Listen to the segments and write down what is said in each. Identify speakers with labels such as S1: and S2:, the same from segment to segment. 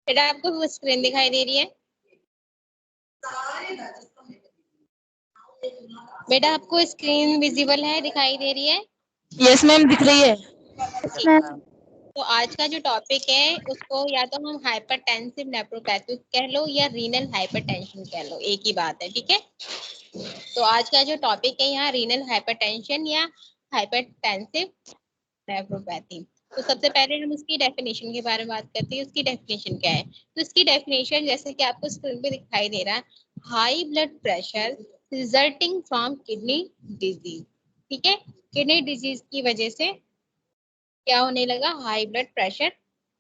S1: बेटा आपको वो स्क्रीन दिखाई दे रही है? बेटा आपको स्क्रीन विजिबल है, दिखाई दे रही है?
S2: यस मैम, दिख रही है।
S1: तो आज का जो टॉपिक है उसको या तो हम हाइपरटेंसिव नेफ्रोपैथी कह लो या रीनल हाइपरटेंशन कह लो, एक ही बात है, ठीक है। तो आज का जो टॉपिक है यहाँ रीनल हाइपरटेंशन या हाइपरटेंसिव नेफ्रोपैथी। तो सबसे पहले हम उसकी डेफिनेशन के बारे में बात करते हैं। उसकी डेफिनेशन क्या है? तो इसकी डेफिनेशन जैसे कि आपको स्क्रीन पे दिखाई दे रहा है, high blood pressure resulting from kidney disease. ठीक है, किडनी डिजीज की वजह से क्या होने लगा, हाई ब्लड प्रेशर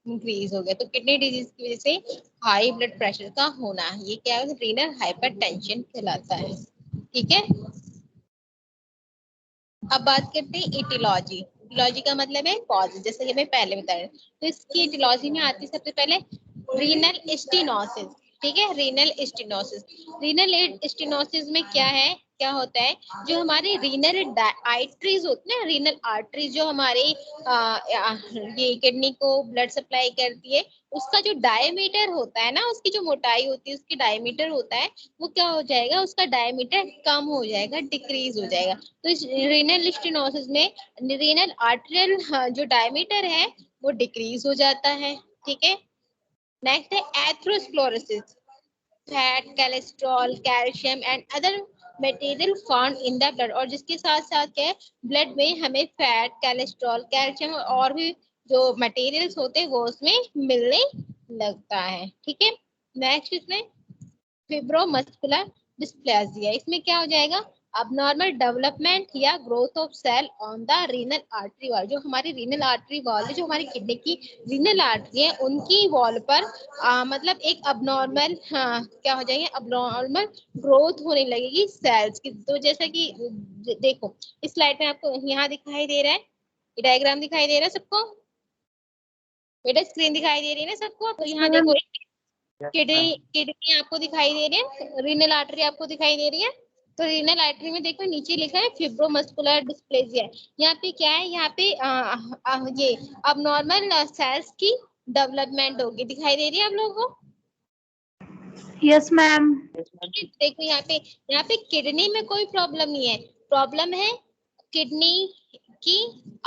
S1: इंक्रीज हो गया। तो किडनी डिजीज की वजह से हाई ब्लड प्रेशर का होना, ये क्या है, रीनल हाइपरटेंशन कहलाता है। ठीक है, अब बात करते हैं इटियोलॉजी। इटियोलॉजी का मतलब है कॉज, जैसे कि मैं पहले बताया। तो इसकी इटियोलॉजी में आती है सबसे पहले रीनल स्टेनोसिस। ठीक है, रीनल स्टेनोसिस। रीनल स्टेनोसिस में क्या है, क्या होता है, जो हमारी रीनल आर्टरीज होती है ना, रीनल आर्टरीज जो हमारे ये किडनी को ब्लड सप्लाई करती है, उसका जो डायमीटर होता है ना, उसकी जो मोटाई होती है, उसकी डायमीटर होता है, वो क्या हो जाएगा, उसका डायमीटर कम हो जाएगा, डिक्रीज हो जाएगा। तो इस रीनल स्टेनोसिस में रीनल आर्टेरियल जो डायमीटर है वो डिक्रीज हो जाता है। ठीक है, नेक्स्ट है atherosclerosis, fat, cholesterol, calcium and other material found in the blood. और जिसके साथ साथ क्या है, ब्लड में हमें फैट, कोलेस्ट्रॉल, कैल्शियम और भी जो मटेरियल्स होते हैं वो उसमें मिलने लगता है। ठीक है, नेक्स्ट इसमें फिब्रोमस्कुलर डिस्प्लेसिया। इसमें क्या हो जाएगा, अबनॉर्मल डेवलपमेंट या growth of cell on the renal artery wall. जो हमारी रीनल आर्टरी वॉल है, जो हमारी किडनी की रीनल आर्टरी है, उनकी वॉल पर मतलब एक अबनॉर्मल क्या हो जाएंगे, अबनॉर्मल ग्रोथ होने लगेगी सेल्स की। तो जैसा कि देखो इस स्लाइड में आपको यहाँ दिखाई दे रहा है, डायग्राम दिखाई दे रहा है सबको, बेटा स्क्रीन दिखाई दे रही है ना सबको? तो यहाँ देखो किडनी, किडनी आपको दिखाई दे रही है, रीनल आर्टरी आपको दिखाई दे रही है। तो रीनल आर्टरी में देखो नीचे लिखा है फिब्रोमस्कुलर डिस्प्लेसिया। यहाँ पे क्या है, यहाँ पे ये अबनॉर्मल सेल्स की डेवलपमेंट होगी, दिखाई दे रही है आप लोगों को?
S2: Yes ma'am.
S1: देखो यहाँ पे किडनी में कोई प्रॉब्लम नहीं है, प्रॉब्लम है किडनी की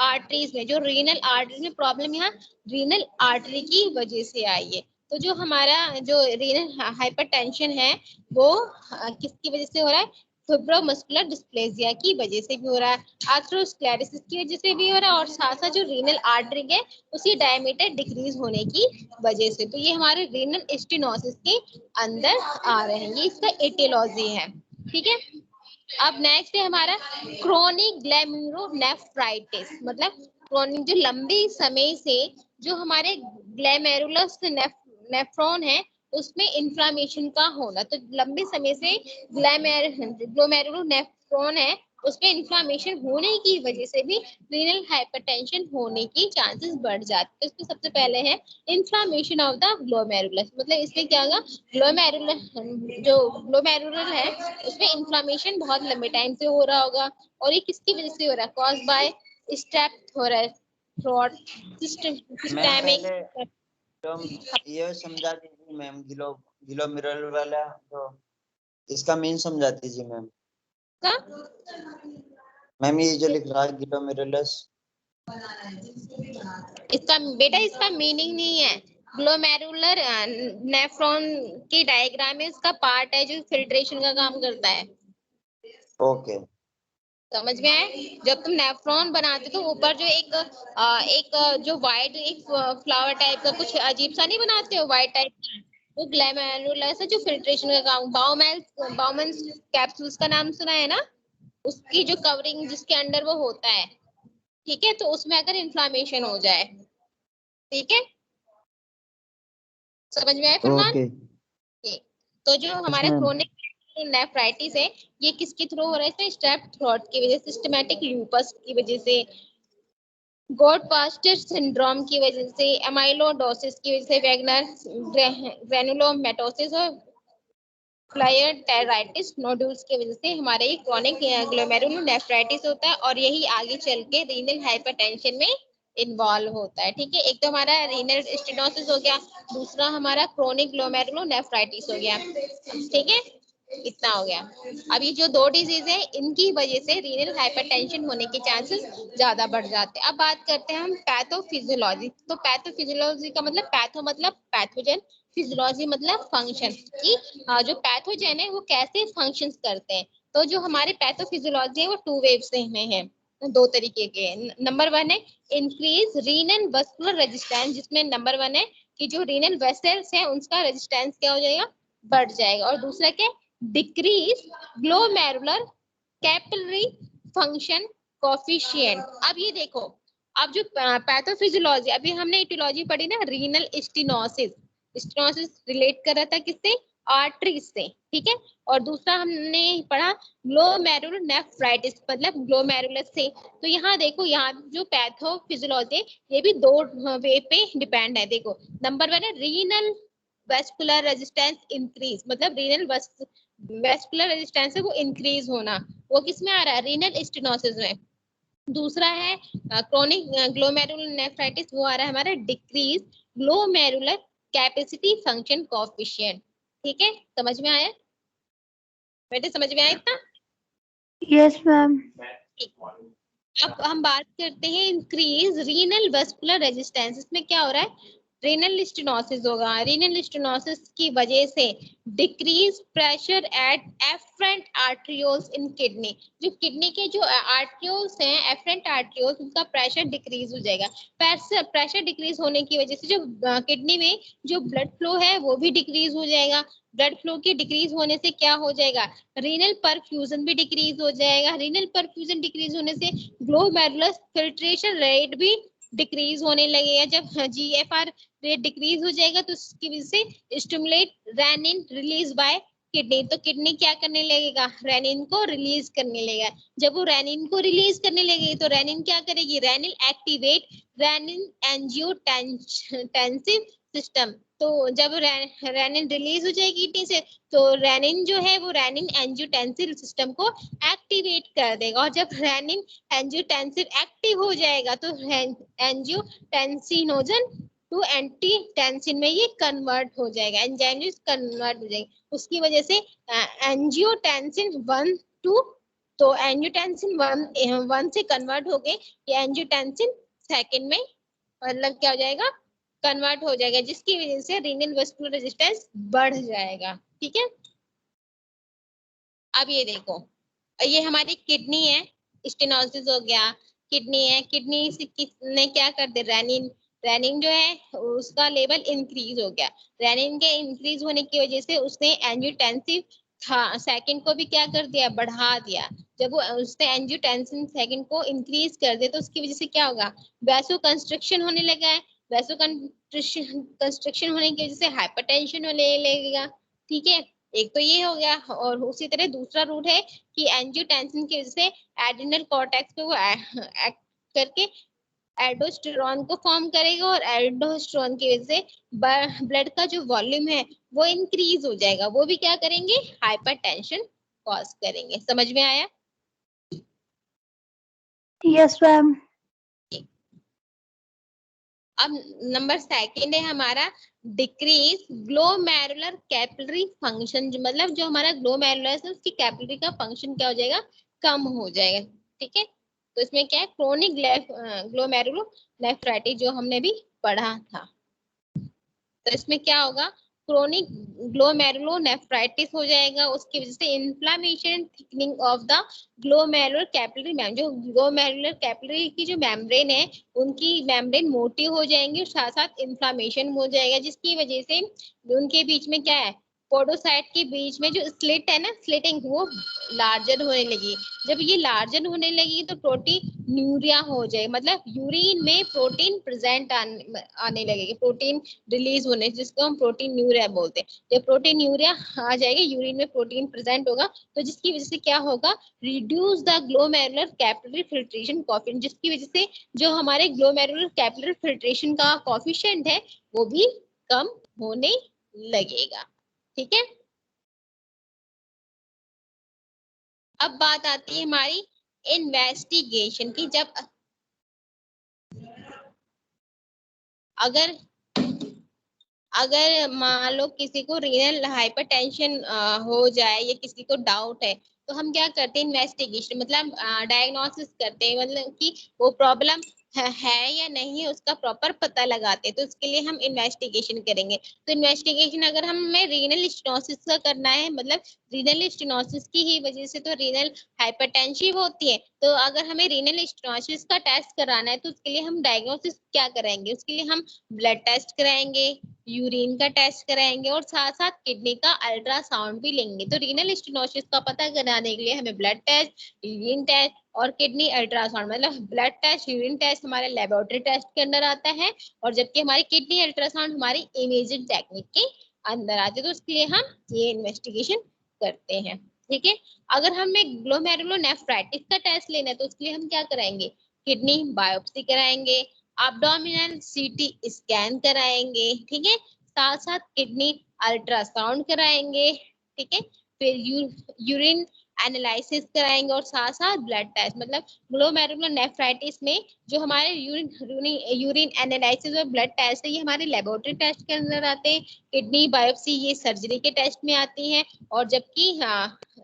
S1: आर्टरीज में, जो रीनल आर्टरी में प्रॉब्लम यहाँ रीनल आर्टरी की वजह से आई है। तो जो हमारा जो रीनल हाइपरटेंशन है वो किसकी वजह से हो रहा है, फिब्रोमस्कुलर डिस्प्लेसिया की वजह से भी हो रहा है, एथेरोस्क्लेरोसिस की वजह से भी हो रहा है, और साथ साथ जो रीनल आर्टरी है उसी डायमीटर डिक्रीज होने की वजह से। तो ये हमारे रीनल स्टेनोसिस के अंदर आ रहे हैं, ये इसका एटियोलॉजी है। ठीक है, अब नेक्स्ट है हमारा क्रोनिक ग्लैमेरुलोनेफ्राइटिस। मतलब क्रोनिक, जो लंबे समय से जो हमारे ग्लैमेरुलस नेफ्रॉन है उसमें इंफ्लामेशन का होना। तो लंबे समय से ग्लोमेरुलोनेफ्रॉन है उसमें इंफ्लामेशन होने की वजह से भी रीनल हाइपरटेंशन होने की चांसेस बढ़ जाते हैं। इसमें सबसे पहले है इंफ्लामेशन ऑफ द ग्लोमेरुलस। मतलब इसमें क्या होगा, ग्लोमेरुलस जो ग्लोमेरुलर है उसमें इंफ्लामेशन बहुत लंबे टाइम से हो रहा होगा, और ये किसकी वजह से हो रहा है, कॉज बाय स्टेप हो रहा है, थ्रोट सिस्टेमिक।
S3: तो ये समझा दीजिए मैम, ग्लोमेरुलर वाला तो इसका मीन समझा दीजिए मैम।
S1: का
S3: मैम ये जो लिख रहा है ग्लोमेरुलस,
S1: इसका बेटा इसका मीनिंग नहीं है, ग्लोमेरुलर नेफ्रॉन की डायग्राम में इसका पार्ट है जो फिल्ट्रेशन का काम करता है।
S3: ओके,
S1: समझ में आए? जब तुम नेफ्रॉन बनाते तो ऊपर जो एक जो व्हाइट एक फ्लावर टाइप का कुछ अजीब सा नहीं बनाते हो, व्हाइट टाइप का, वो ग्लैमेरुलस है जो फिल्ट्रेशन का काम। बाउमन कैप्सूल्स का नाम सुना है ना, उसकी जो कवरिंग जिसके अंडर वो होता है। ठीक है, तो उसमें अगर इन्फ्लामेशन हो जाए, ठीक है, समझ में आए फरमान? तो जो हमारा क्रोनिक नेफ्राइटिस है ये किसके थ्रू हो रहा है, इसमें स्ट्रेप थ्रोट की वजह से, सिस्टमैटिक ल्यूपस की वजह से, गॉडपास्टर सिंड्रोम की वजह से, एमाइलोडोसिस की वजह से, वैगनर ग्रेनुलोमेटोसिस और फ्लायर टेराइटिस नोडुल्स की वजह से हमारे क्रोनिक ग्लोमेरुलोनेफ्राइटिस होता है, और यही आगे चल के रीनल हाइपरटेंशन में इन्वॉल्व होता है। ठीक है, एक तो हमारा रीनल स्टेनोसिस हो गया, दूसरा हमारा क्रोनिक ग्लोमेरुलोनेफ्राइटिस हो गया। ठीक है, इतना हो गया। अब ये जो दो डिजीज है इनकी वजह से रीनल हाइपरटेंशन होने के चांसेस ज्यादा बढ़ जाते हैं। अब बात करते हैं हम पैथोफिजियोलॉजी। तो पैथोफिजियोलॉजी का मतलब पैथो मतलब पैथोजन, फिजियोलॉजी मतलब फंक्शन, कि जो पैथोजन है वो कैसे फंक्शंस करते हैं। तो जो हमारे पैथोफिजियोलॉजी है वो टू वेव्स में है, दो तरीके के। नंबर वन है इंक्रीज रीनल वस्कुलर रेजिस्टेंस, जिसमें नंबर वन है कि जो रीनल वेसल्स है उसका रेजिस्टेंस क्या हो जाएगा, बढ़ जाएगा। और दूसरा क्या, decrease glomerular capillary function coefficient. अब ये देखो, अब जो पैथोफिजियोलॉजी, अभी हमने इटियोलॉजी पढ़ी ना, रीनल स्टेनोसिस, स्टेनोसिस रिलेट कर रहा था किससे, आर्टरी से। ठीक है, और दूसरा हमने पढ़ा ग्लोमेरुलोनेफ्राइटिस मतलब ग्लोमेरुलस से। तो यहाँ देखो, यहाँ जो पैथोफिजियोलॉजी ये भी दो वे पे डिपेंड है। देखो, नंबर वन है रीनल वेस्कुलर रेजिस्टेंस इंक्रीज, मतलब रीनल वेस्कुलर रेजिस्टेंस है वो इंक्रीज होना, वो किस में आ रहा है, रीनल स्टेनोसिस में। दूसरा है क्रोनिक ग्लोमेरुलोनेफ्राइटिस, वो आ रहा है हमारा decrease glomerular capacity function coefficient. ठीक है, समझ में आया बेटे, समझ में आया इतना?
S2: Yes ma'am.
S1: अब हम बात करते हैं इंक्रीज रीनल वेस्कुलर रेजिस्टेंस। इसमें क्या हो रहा है, रीनल स्टेनोसिस होगा। रीनल स्टेनोसिस की वजह से decrease pressure at efferent arterioles in kidney, जो किडनी के जो आर्टरियोल्स हैं, एफरेंट आर्टरियोल्स, उनका प्रेशर डिक्रीज हो जाएगा। प्रेशर डिक्रीज होने की वजह से जो किडनी में जो ब्लड फ्लो है वो भी डिक्रीज हो जाएगा। ब्लड फ्लो के डिक्रीज होने से क्या हो जाएगा, रीनल परफ्यूजन भी डिक्रीज हो जाएगा। रीनल परफ्यूजन डिक्रीज होने से ग्लोमेरुलर फिल्ट्रेशन रेट भी डिक्रीज होने लगेगा। जब जीएफआर रेट डिक्रीज हो जाएगा तो उसकी वजह से stimulate rennin release by kidney, तो किडनी क्या करने लगेगा, रेनिन को रिलीज करने लगेगा। जब वो रेनिन को रिलीज करने लगेगी तो रेनिन क्या करेगी, रेनिन एक्टिवेट रेनिन एंजियोटेंसिव सिस्टम। तो जब रेनिन रिलीज हो जाएगी किडनी से तो रेनिन जो है वो रेनिन एंजियोटेंसिव सिस्टम को एक्टिवेट कर देगा। और जब रेनिन एंजियोटेंसिव एक्टिव हो जाएगा तो एंजियोटेंसिनोजन टू एंटीटेंसिन में ये कन्वर्ट हो जाएगा, एंजाइम कन्वर्ट हो जाएगा। उसकी वजह से एंजियोटेंसिन 1 तो एंजियोटेंसिन 1 से कन्वर्ट हो गए ये एंजियोटेंसिन सेकंड में, मतलब क्या हो जाएगा, कन्वर्ट हो जाएगा, जिसकी वजह से रीनल वेस्कुलर रेजिस्टेंस बढ़ जाएगा। ठीक है, अब ये देखो, ये हमारी किडनी है, स्टेनोसिस हो गया, किडनी है, किडनी से किसने क्या कर दे, रेनिन, रेनिन जो है उसका लेवल इंक्रीज हो गया। रेनिन के इंक्रीज होने की वजह से उसने एंजियोटेंसिव था सेकंड को भी क्या कर दिया, बढ़ा दिया। जब वो उसने एंजियोटेंसिन सेकंड को इंक्रीज कर दिया तो उसकी वजह से क्या होगा, वैसो कंस्ट्रक्शन होने लगा है। वैसो कंस्ट्रक्शन होने की वजह से हाइपरटेंशन होने लगेगा। ठीक है, एक तो ये हो गया। और उसी तरह दूसरा रूट है कि एंजियोटेंसिन की वजह से एड्रिनल कॉर्टेक्स पे वो एक्ट करके एल्डोस्टेरोन को फॉर्म करेगा, और एल्डोस्टेरोन की वजह से ब्लड का जो वॉल्यूम है वो इंक्रीज हो जाएगा। वो भी क्या करेंगे, हाइपरटेंशन कॉज करेंगे। समझ में आया?
S2: Yes ma'am.
S1: अब नंबर सेकंड है हमारा डिक्रीज ग्लोमेरुलर कैपिलरी फंक्शन, मतलब जो हमारा ग्लोमेरुलर है उसकी कैपिलरी का फंक्शन क्या हो जाएगा, कम हो जाएगा। ठीक है, तो इसमें क्या है, क्रोनिक ग्लोमेरुलोनेफ्राइटिस जो हमने भी पढ़ा था। तो इसमें क्या होगा, क्रोनिक ग्लोमेरुलोनेफ्राइटिस हो जाएगा। उसकी वजह से inflammation thickening of the glomerular capillary membrane, जो ग्लोमेरुलर कैपिलरी की जो मेम्ब्रेन है उनकी मेम्ब्रेन मोटी हो जाएंगी, और साथ साथ इन्फ्लामेशन हो जाएगा, जिसकी वजह से उनके बीच में क्या है, पोडोसाइट के बीच में जो स्लिट है ना, स्लिटिंग, वो लार्जर होने लगी। जब ये लार्जर होने लगी तो प्रोटीन न्यूरिया हो जाए, मतलब यूरिन में प्रोटीन प्रेजेंट आने लगेगी, प्रोटीन रिलीज होने, जिसको हम प्रोटीन न्यूरिया बोलते हैं। जब प्रोटीन न्यूरिया आ जाएगी, यूरिन में प्रोटीन प्रेजेंट होगा, तो जिसकी वजह से क्या होगा, reduce the glomerular capillary filtration coefficient, जिसकी वजह से जो हमारे ग्लोमेरुलर कैपिलरी फिल्ट्रेशन का कोएफिशिएंट है वो भी कम होने लगेगा। ठीक है, अब बात आती है हमारी इन्वेस्टिगेशन की। जब अगर अगर मान लो किसी को रीनल हाइपरटेंशन हो जाए या किसी को डाउट है, तो हम क्या करते हैं, इन्वेस्टिगेशन मतलब डायग्नोसिस करते हैं, मतलब कि वो प्रॉब्लम है या नहीं है उसका प्रॉपर पता लगाते हैं। तो उसके लिए हम इन्वेस्टिगेशन करेंगे। तो इन्वेस्टिगेशन अगर हमें रीनल स्टेनोसिस का करना है, मतलब रीनल स्टेनोसिस की ही वजह से तो रीनल हाइपरटेंशिव होती है, तो अगर हमें रीनल स्टेनोसिस का टेस्ट कराना है तो उसके लिए हम डायग्नोसिस क्या कराएंगे, उसके लिए हम ब्लड टेस्ट कराएंगे, यूरिन का टेस्ट कराएंगे और साथ साथ किडनी का अल्ट्रासाउंड भी लेंगे। तो रीनल स्टेनोसिस का पता कराने के लिए हमें ब्लड टेस्ट, यूरिन टेस्ट और किडनी अल्ट्रासाउंड, मतलब ब्लड टेस्ट, यूरिन टेस्ट हमारे लेबोरेटरी टेस्ट के अंदर आता है, और जबकि हमारी किडनी अल्ट्रासाउंड हमारी इमेजिंग टेक्निक के अंदर आती है। तो उसके लिए हम ये इन्वेस्टिगेशन करते हैं। ठीक है। अगर हमें ग्लोमेरुलोनेफ्राइटिस का टेस्ट लेना है तो उसके लिए हम क्या कराएंगे, किडनी बायोप्सी कराएंगे, एब्डोमिनल सीटी स्कैन कराएंगे, ठीक है, साथ साथ किडनी अल्ट्रासाउंड कराएंगे, ठीक है, फिर यूरिन एनालिसिस कराएंगे और साथ साथ ब्लड टेस्ट। मतलब ग्लोमेरुलोनेफ्राइटिस में जो हमारे यूरिन एनालिसिस और ब्लड टेस्ट है ये हमारे लेबोरेटरी टेस्ट के अंदर आते हैं, किडनी बायोप्सी ये सर्जरी के टेस्ट में आती है, और जबकि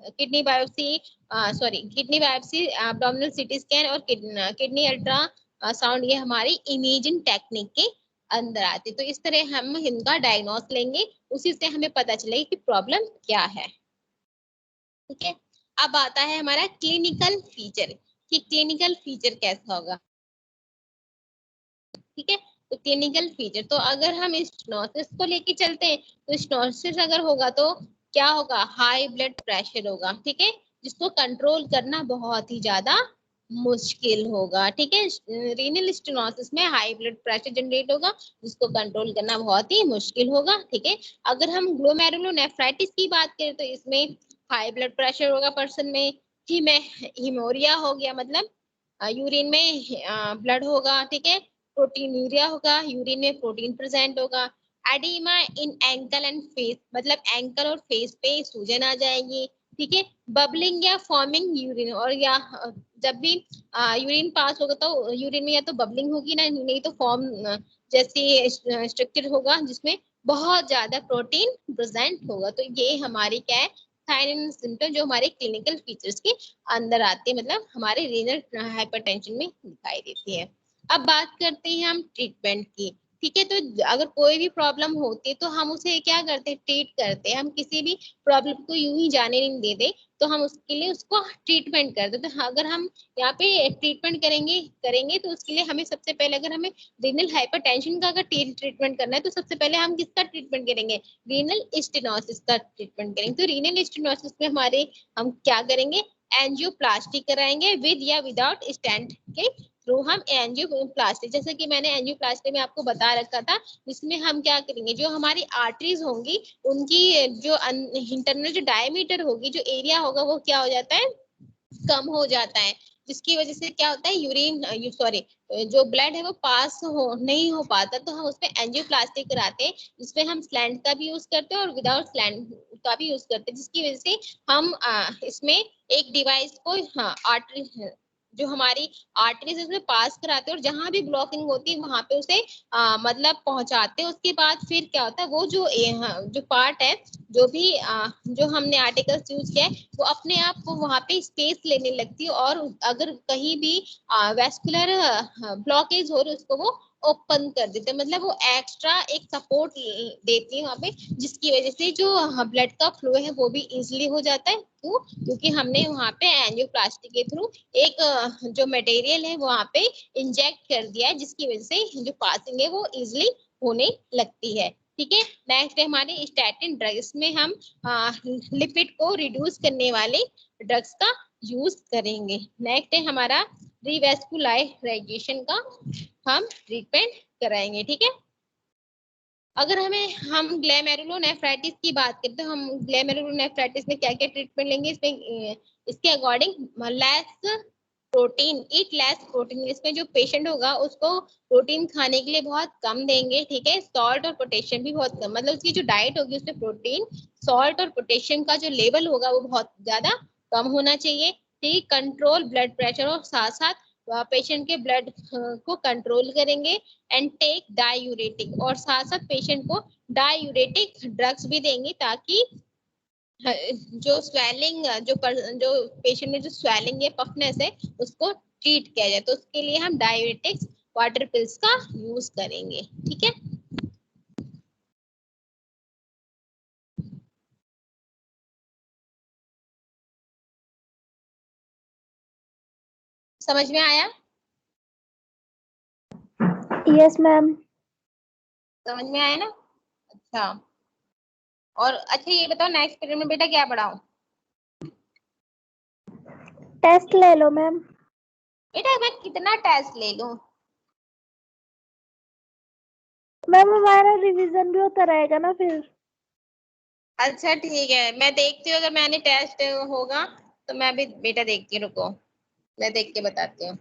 S1: kidney biopsy kidney biopsy, abdominal CT scan और किडनी अल्ट्रा साउंड ये हमारी इमेजिंग टेक्निक के अंदर आती है। तो इस तरह हम इनका डायग्नोस लेंगे, उसी से हमें पता चलेगा कि प्रॉब्लम क्या है। ठीक है। अब आता है हमारा क्लिनिकल फीचर, कि क्लिनिकल फीचर कैसा होगा। ठीक है। तो क्लिनिकल फीचर, तो अगर हम स्टेनोसिस को लेके चलते हैं तो स्टेनोसिस अगर होगा तो क्या होगा, हाई ब्लड प्रेशर होगा, ठीक है, जिसको कंट्रोल करना बहुत ही ज्यादा मुश्किल होगा। ठीक है। रीनल स्टेनोसिस में हाई ब्लड प्रेशर जनरेट होगा जिसको कंट्रोल करना बहुत ही मुश्किल होगा। ठीक है। अगर हम ग्लोमेरुलोनेफ्राइटिस की बात करें तो इसमें हाई ब्लड प्रेशर होगा पर्सन में, हिमोरिया हो गया, मतलब यूरिन में ब्लड होगा, ठीक है, प्रोटीनूरिया होगा, यूरिन में प्रोटीन प्रेजेंट होगा, oedema in ankle and face, मतलब एंकल और फेस पे सूजन आ जाएगी, ठीक है, बबलिंग या फॉर्मिंग यूरिन, और या जब भी यूरिन पास होगा तो यूरिन में या तो बबलिंग होगी ना, नहीं तो फॉर्म जैसी स्ट्रक्चर होगा जिसमें बहुत ज्यादा प्रोटीन प्रेजेंट होगा। तो ये हमारी क्या है, साइन एंड सिम्टम जो हमारे क्लिनिकल फीचर्स के अंदर आते हैं, मतलब हमारे रीनल हाइपरटेंशन में दिखाई देती है। अब बात करते हैं हम ट्रीटमेंट की। ठीक है। तो अगर कोई भी प्रॉब्लम होती है तो हम उसे क्या करते हैं, ट्रीट करते हैं। हम किसी भी प्रॉब्लम को यूं ही जाने नहीं देते, तो हम उसके लिए उसको ट्रीटमेंट करते हैं। तो अगर हम यहाँ पे ट्रीटमेंट करेंगे करेंगे तो उसके लिए हमें सबसे पहले, अगर हमें रीनल हाइपरटेंशन का अगर ट्रीटमेंट करना है तो सबसे पहले हम किसका ट्रीटमेंट करेंगे, रीनल स्टेनोसिस का ट्रीटमेंट करेंगे। तो रीनल स्टेनोसिस में हमारे हम क्या करेंगे, एंजियोप्लास्टी कराएंगे विद या विदाउट स्टेंट के थ्रू। हम एंजियोप्लास्टी, जैसे कि मैंने एंजियोप्लास्टी में आपको बता रखा था, जिसमें हम क्या करेंगे, जो हमारी आर्टरीज होंगी उनकी जो इंटरनल जो डायमीटर होगी, जो एरिया होगा वो क्या हो जाता है, कम हो जाता है, जिसकी वजह से क्या होता है, जो ब्लड है वो पास नहीं हो पाता। तो हम उसमें एंजियोप्लास्टी कराते हैं, जिसमें हम स्लैंट का भी यूज करते हैं और विदाउट स्लैंट का भी यूज करते हैं, जिसकी वजह से हम इसमें एक डिवाइस को, हाँ, आर्टरी जो हमारी आर्टरीज उसमें पास कराते हैं और जहां भी ब्लॉकिंग होती है वहां पे उसे मतलब पहुंचाते हैं। उसके बाद फिर क्या होता है, वो जो पार्ट है, जो भी जो हमने आर्टिकल्स यूज किया है वो अपने आप को वहां पे स्पेस लेने लगती है, और अगर कहीं भी वेस्कुलर ब्लॉकेज हो रही है उसको वो ओपन कर देते हैं, मतलब वो एक्स्ट्रा एक सपोर्ट देती है वहां पे, जिसकी वजह से जो ब्लड का फ्लो है वो भी इजिली हो जाता है। तो क्योंकि हमने वहां पे एंजियोप्लास्टी के थ्रू एक जो मटेरियल है वहां पे इंजेक्ट कर दिया है, जिसकी वजह से जो पासिंग है वो इजिली होने लगती है। ठीक है। नेक्स्ट है हमारे स्टैटिन ड्रग, इसमें हम लिपिड को रिड्यूस करने वाले ड्रग्स का यूज करेंगे। नेक्स्ट है हमारा रिवेस्कुलाइजेशन का हम ट्रीटमेंट कराएंगे। ठीक है। अगर हम ग्लोमेरुलोनेफ्राइटिस की बात करें तो हम ग्लोमेरुलोनेफ्राइटिस में क्या क्या ट्रीटमेंट लेंगे, इसमें इसके अकॉर्डिंग ईट लेस प्रोटीन, इसमें जो पेशेंट होगा उसको प्रोटीन खाने के लिए बहुत कम देंगे। ठीक है। सॉल्ट और पोटेशियम भी बहुत कम, मतलब उसकी जो डाइट होगी उसमें प्रोटीन, सॉल्ट और पोटेशियम का जो लेवल होगा वो बहुत ज्यादा कम होना चाहिए। ठीक। कंट्रोल ब्लड प्रेशर और साथ साथ पेशेंट के ब्लड को कंट्रोल करेंगे एंड टेक डायूरेटिक, और साथ साथ पेशेंट को डायूरेटिक ड्रग्स भी देंगे ताकि जो स्वेलिंग जो पेशेंट में जो स्वेलिंग है, पफनेस है, उसको ट्रीट किया जाए। तो उसके लिए हम डायूरेटिक्स वाटर पिल्स का यूज करेंगे। ठीक है, समझ में आया?
S2: Yes, ma'am.
S1: समझ में आया ना? अच्छा, और अच्छा ये बताओ नेक्स्ट पीरियड में बेटा क्या पढ़ाऊं?
S2: टेस्ट ले लो मैम।
S1: बेटा मैं कितना टेस्ट ले लूं?
S2: मैम हमारा रिवीजन भी होता रहेगा ना फिर।
S1: अच्छा ठीक है, मैं देखती हूँ, अगर मैंने टेस्ट होगा तो मैं भी बेटा देखती हूँ, रुको मैं देख के बताती हूँ।